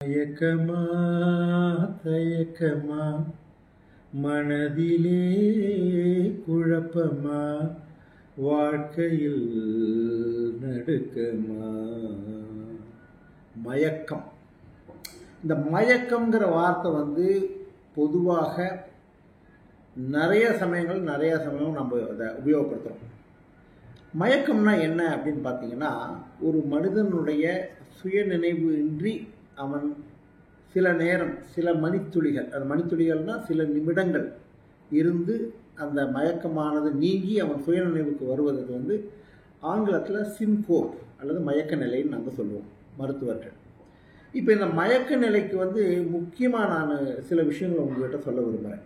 தயக்கமா தயக்கமா மனதிலே குழப்பமா வாழ்க்கையில் நடுக்கமா. மயக்கம். இந்த மயக்கம்ங்கிற வார்த்தை பொதுவாக நிறைய சமயம் நம்ம அதை உபயோகப்படுத்துகிறோம். மயக்கம்னா என்ன அப்படின்னு பார்த்தீங்கன்னா, ஒரு மனிதனுடைய சுயநினைவு இன்றி அவன் சில நேரம், சில மணித்துளிகள், அது மணித்துளிகள்னால் சில நிமிடங்கள் இருந்து அந்த மயக்கமானது நீங்கி அவன் சுயநினைவுக்கு வருவது ஆங்கிலத்தில் சின்கோப் அல்லது மயக்க நிலைன்னு நாங்கள் சொல்லுவோம் மருத்துவர்கள். இப்போ இந்த மயக்க நிலைக்கு முக்கியமாக நான் சில விஷயங்களை உங்கள்கிட்ட சொல்ல விரும்புகிறேன்.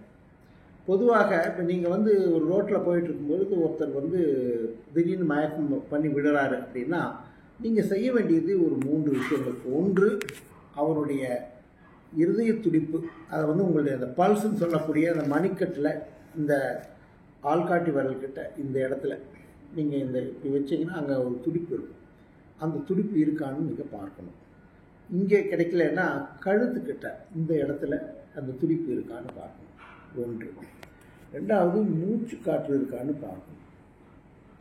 பொதுவாக இப்போ நீங்கள் ஒரு ரோட்டில் போயிட்டு இருக்கும்போது ஒருத்தர் திடீர்னு மயக்கம் பண்ணி விடுறாரு அப்படின்னா, நீங்கள் செய்ய வேண்டியது ஒரு 3 விஷயங்கள். ஒன்று, அவருடைய இருதய துடிப்பு, அதை உங்களுடைய அந்த பல்ஸ்ன்னு சொல்லக்கூடிய அந்த மணிக்கட்டில் இந்த ஆள்காட்டி விரல்கிட்ட இந்த இடத்துல நீங்கள் இப்படி வச்சிங்கன்னா அங்கே ஒரு துடிப்பு இருக்கும். அந்த துடிப்பு இருக்கான்னு நீங்கள் பார்க்கணும். இங்கே கிடைக்கலன்னா கழுத்துக்கிட்ட இந்த இடத்துல அந்த துடிப்பு இருக்கான்னு பார்க்கணும். ஒன்று. ரெண்டாவது, மூச்சு காற்று இருக்கான்னு பார்க்கணும்.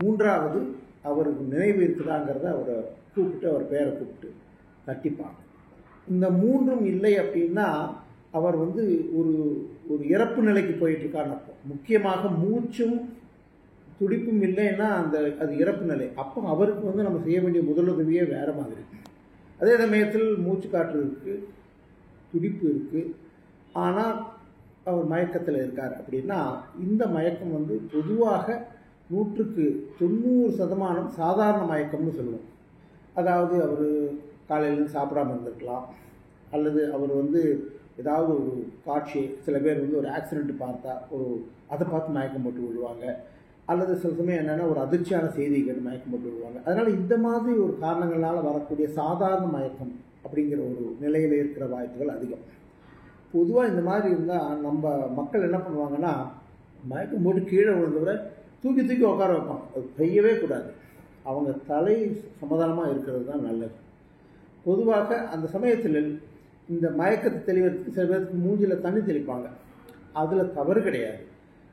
மூன்றாவது, அவருக்கு நினைவு இருக்குதாங்கிறத அவரை கூப்பிட்டு, அவர் பேரை கூப்பிட்டு தட்டி பார்க்கணும். இந்த 3ம் இல்லை அப்படின்னா அவர் ஒரு ஒரு இறப்பு நிலைக்கு போயிட்டுருக்கான்னு அர்த்தம். முக்கியமாக மூச்சும் துடிப்பும் இல்லைன்னா அது இறப்பு நிலை. அப்போ அவருக்கு நம்ம செய்ய வேண்டிய முதலுதவியே வேறு மாதிரி. அதே சமயத்தில் மூச்சு காற்று இருக்குது, துடிப்பு இருக்குது, ஆனால் அவர் மயக்கத்தில் இருக்கார் அப்படின்னா இந்த மயக்கம் பொதுவாக 100க்கு 90% சாதாரண மயக்கம்னு சொல்லுவோம். அதாவது அவர் காலையிலேருந்து சாப்பிடாமல் இருந்திருக்கலாம், அல்லது அவர் ஏதாவது ஒரு காட்சி, சில பேர் ஒரு ஆக்சிடெண்ட் பார்த்தா அதை பார்த்து மயக்கம் போட்டு விடுவாங்க, அல்லது சில சமயம் என்னென்னா ஒரு அதிர்ச்சியான செய்தி கேட்டு மயக்கம் போட்டு விடுவாங்க. அதனால் இந்த மாதிரி ஒரு காரணங்களால் வரக்கூடிய சாதாரண மயக்கம் அப்படிங்கிற ஒரு நிலையில் இருக்கிற வாய்ப்புகள் அதிகம். பொதுவாக இந்த மாதிரி இருந்தால் நம்ம மக்கள் என்ன பண்ணுவாங்கன்னா, மயக்கம் போட்டு கீழே விழுந்தவரை தூக்கி உட்கார வைப்பாங்க. அது செய்யவே கூடாது. அவங்க தலை சமாதானமாக இருக்கிறது தான் நல்லது. பொதுவாக அந்த சமயத்தில் இந்த மயக்கத்தை தெளிவதற்கு சில பேருக்கு மூஞ்சில் தண்ணி தெளிப்பாங்க. அதில் தவறு கிடையாது.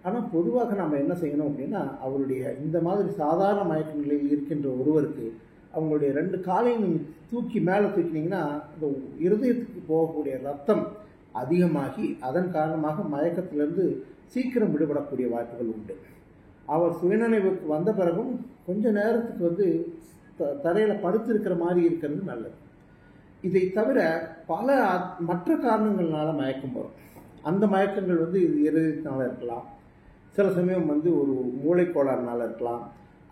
ஆனால் பொதுவாக நம்ம என்ன செய்யணும் அப்படின்னா, அவருடைய இந்த மாதிரி சாதாரண மயக்க நிலையில் இருக்கின்ற ஒருவருக்கு அவங்களுடைய 2 காலையும் தூக்கி மேலே தூக்கினீங்கன்னா இந்த இருதயத்துக்கு போகக்கூடிய ரத்தம் அதிகமாகி அதன் காரணமாக மயக்கத்திலிருந்து சீக்கிரம் விடுபடக்கூடிய வாய்ப்புகள் உண்டு. அவர் சுயநினைவுக்கு வந்த பிறகும் கொஞ்ச நேரத்துக்கு தரையில் படுத்திருக்கிற மாதிரி இருக்கிறது நல்லது. இதை தவிர பல மற்ற காரணங்கள்னால மயக்கம் வரும். அந்த மயக்கங்கள் இருதயத்தினால இருக்கலாம், சில சமயம் ஒரு மூளைக்கோளாறுனால இருக்கலாம்,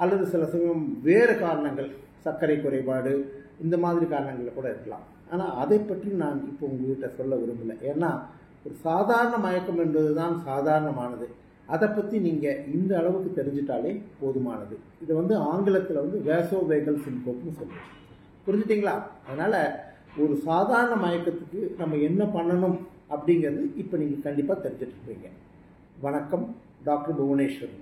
அல்லது சில சமயம் வேறு காரணங்கள், சர்க்கரை குறைபாடு, இந்த மாதிரி காரணங்களில் கூட இருக்கலாம். ஆனால் அதை பற்றி நான் இப்போ உங்கள்கிட்ட சொல்ல விரும்பலை. ஏன்னா ஒரு சாதாரண மயக்கம் என்பது தான் சாதாரணமானது. அதை பற்றி நீங்கள் இந்த அளவுக்கு தெரிஞ்சிட்டாலே போதுமானது. இதை ஆங்கிலத்தில் வேசோவேகல் சின்கோப்னு சொல்லுவோம். புரிஞ்சுட்டிங்களா? அதனால் ஒரு சாதாரண மயக்கத்துக்கு நம்ம என்ன பண்ணணும் அப்படிங்கிறது இப்போ நீங்கள் கண்டிப்பாக தெரிஞ்சிட்ருப்பீங்க. வணக்கம், டாக்டர் புவனேஸ்வரன்.